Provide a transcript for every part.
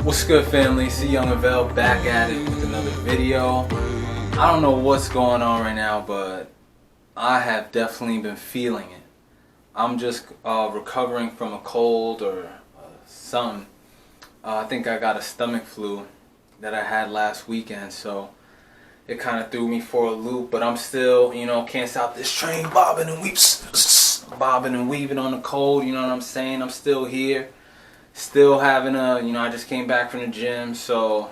What's good, family? See Yungavelle back at it with another video. I don't know what's going on right now, but I have definitely been feeling it. I'm just recovering from a cold or something. I think I got a stomach flu that I had last weekend, so it kind of threw me for a loop. But I'm still, can't stop this train bobbing and weaving on the cold. You know what I'm saying? I'm still here. Still having I just came back from the gym, so,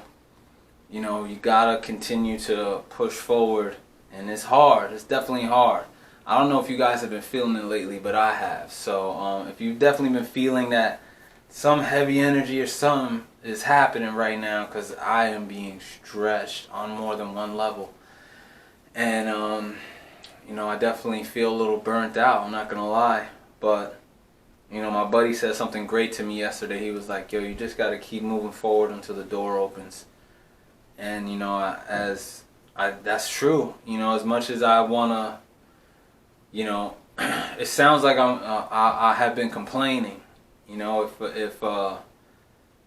you gotta continue to push forward. And it's hard. It's definitely hard. I don't know if you guys have been feeling it lately, but I have. So, if you've definitely been feeling that some heavy energy or something is happening right now, because I am being stretched on more than one level. And, I definitely feel a little burnt out, I'm not gonna lie. But my buddy said something great to me yesterday. He was like, yo, you just got to keep moving forward until the door opens. And, that's true. As much as I want to, it sounds like I have been complaining. If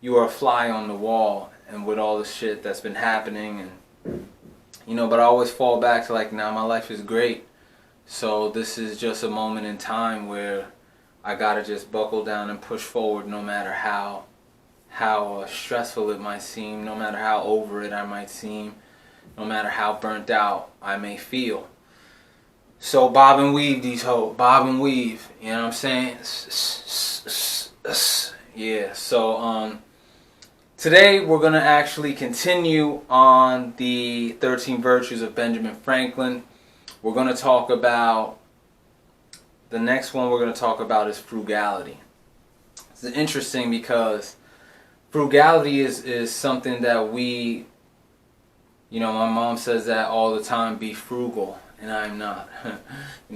you are a fly on the wall and with all the shit that's been happening. And, but I always fall back to like, nah, my life is great. So this is just a moment in time where I gotta just buckle down and push forward, no matter how stressful it might seem, no matter how over it I might seem, no matter how burnt out I may feel. So bob and weave these hoes, bob and weave. You know what I'm saying? Yeah. So today we're gonna actually continue on the 13 virtues of Benjamin Franklin. We're gonna talk about. The next one we're going to talk about is frugality. It's interesting because frugality is something that my mom says that all the time, be frugal, and I'm not.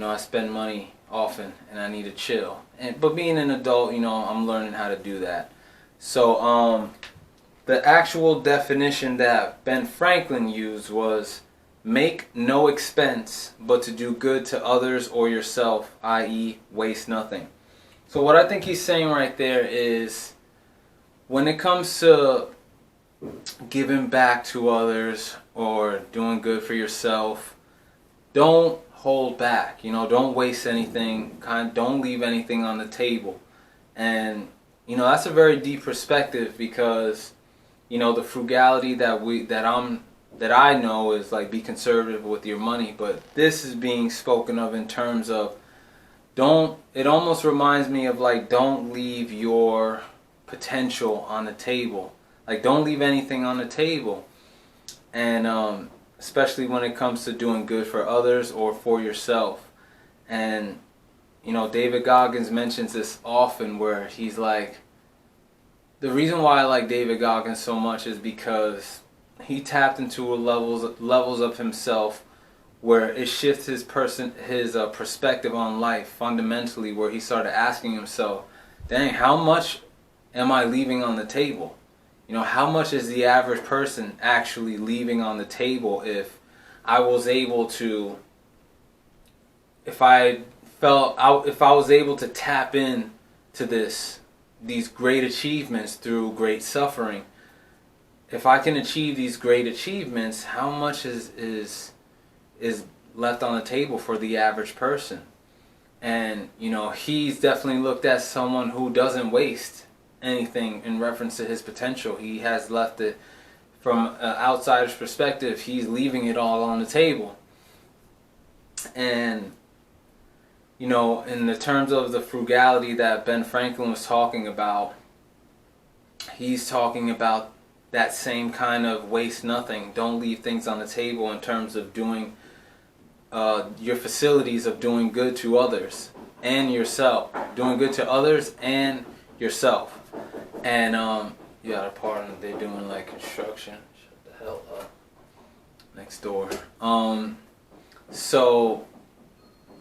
I spend money often and I need to chill. But being an adult, I'm learning how to do that. So the actual definition that Ben Franklin used was, make no expense but to do good to others or yourself, i.e. waste nothing. So what I think he's saying right there is, when it comes to giving back to others or doing good for yourself, don't hold back. Don't waste anything. Don't leave anything on the table. And that's a very deep perspective, because the frugality that I know is like, be conservative with your money, but this is being spoken of in terms of it almost reminds me of like, don't leave your potential on the table. Like, don't leave anything on the table. And especially when it comes to doing good for others or for yourself. And David Goggins mentions this often, where he's like, the reason why I like David Goggins so much is because he tapped into levels of himself where it shifts his perspective on life fundamentally, where he started asking himself, dang, how much am I leaving on the table? How much is the average person actually leaving on the table if I was able to tap in to these great achievements through great suffering? If I can achieve these great achievements, how much is left on the table for the average person? And he's definitely looked at someone who doesn't waste anything in reference to his potential. He has left it, from an outsider's perspective, he's leaving it all on the table. And in the terms of the frugality that Ben Franklin was talking about, he's talking about that same kind of waste nothing. Don't leave things on the table in terms of doing your facilities of doing good to others and yourself. Doing good to others and yourself. And you got a partner, they're doing like construction. Shut the hell up. Next door. So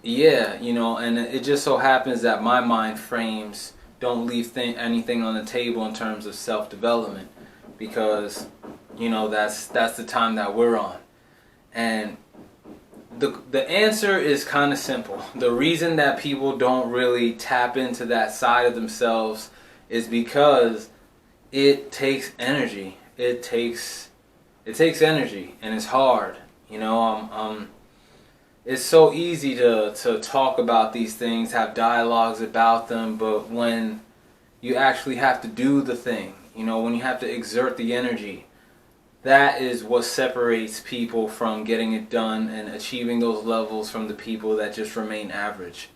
yeah, and it just so happens that my mind frames don't leave anything on the table in terms of self-development. Because that's the time that we're on. And the answer is kind of simple. The reason that people don't really tap into that side of themselves is because it takes energy. It takes energy, and it's hard. You know, it's so easy to talk about these things, have dialogues about them, but when you actually have to do the thing, you know, when you have to exert the energy, that is what separates people from getting it done and achieving those levels from the people that just remain average.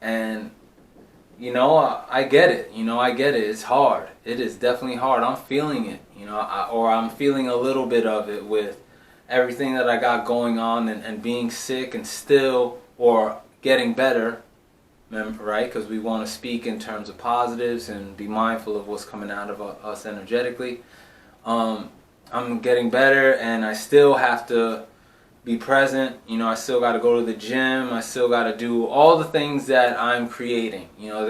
And you know, I get it. You know, I get it. It's hard. It is definitely hard. I'm feeling it. You know, or I'm feeling a little bit of it with everything that I got going on, and being sick and still, or getting better, right? Because we want to speak in terms of positives and be mindful of what's coming out of us energetically. I'm getting better, and I still have to be present. You know, I still got to go to the gym. I still got to do all the things that I'm creating. You know,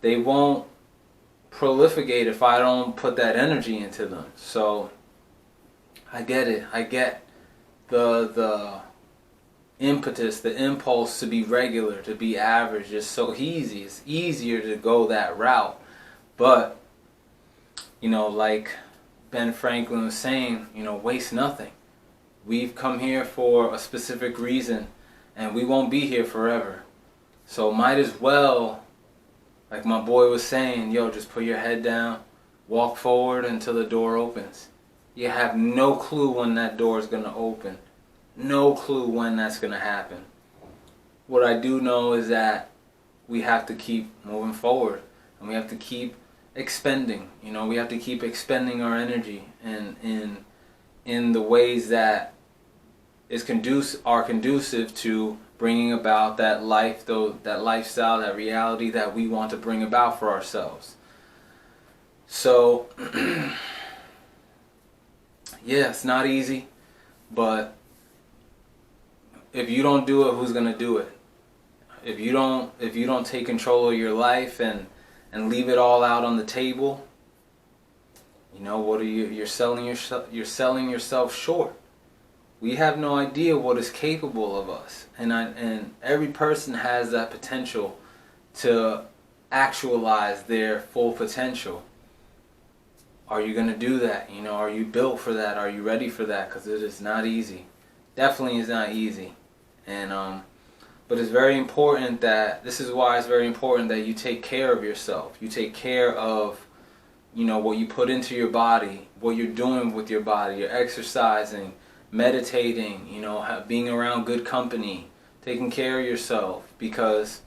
they won't proliferate if I don't put that energy into them. So I get it. I get the impetus, the impulse to be regular, to be average. It's so easy. It's easier to go that route. But, you know, like Ben Franklin was saying, you know, waste nothing. We've come here for a specific reason, and we won't be here forever. So might as well, like my boy was saying, yo, just put your head down, walk forward until the door opens. You have no clue when that door is going to open. No clue when that's going to happen. What I do know is that we have to keep moving forward, and we have to keep expending. You know, we have to keep expending our energy in the ways that are conducive to bringing about that life, that lifestyle, that reality that we want to bring about for ourselves. So, yeah, it's not easy, but if you don't do it, who's gonna do it? If you don't take control of your life and leave it all out on the table, you know, what are you're selling yourself short. We have no idea what is capable of us, and every person has that potential to actualize their full potential. Are you going to do that? You know, are you built for that? Are you ready for that? Because it is not easy. Definitely is not easy. And but it's very important this is why it's very important that you take care of yourself. You take care of, you know, what you put into your body, what you're doing with your body. You're exercising, meditating, you know, being around good company, taking care of yourself. Because,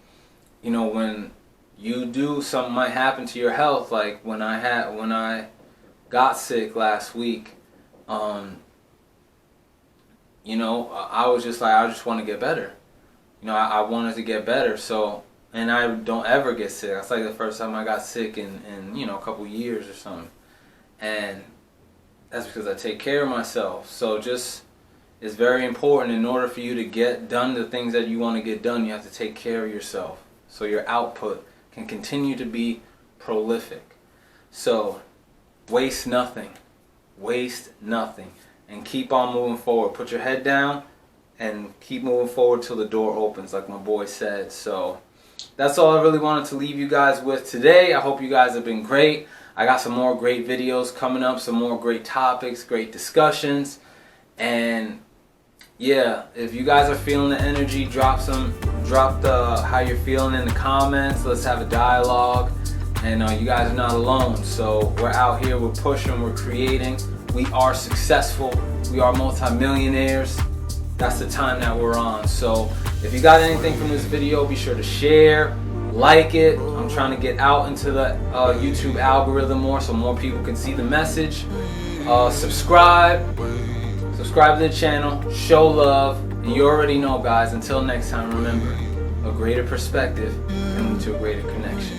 you know, when you do, something might happen to your health. Like when I got sick last week, you know, I was just like, I just want to get better. You know, I wanted to get better. So, and I don't ever get sick. That's like the first time I got sick in you know, a couple years or something. And that's because I take care of myself. So just, it's very important, in order for you to get done the things that you want to get done, you have to take care of yourself, so your output can continue to be prolific. So waste nothing. Waste nothing. And keep on moving forward. Put your head down and keep moving forward till the door opens, like my boy said. So that's all I really wanted to leave you guys with today. I hope you guys have been great. I got some more great videos coming up, some more great topics, great discussions. And yeah, if you guys are feeling the energy, drop how you're feeling in the comments. Let's have a dialogue. And you guys are not alone. So we're out here, we're pushing, we're creating. We are successful. We are multimillionaires. That's the time that we're on. So if you got anything from this video, be sure to share, like it. I'm trying to get out into the YouTube algorithm more, so more people can see the message. Subscribe to the channel, show love, and you already know, guys. Until next time, remember, a greater perspective can lead to a greater connection.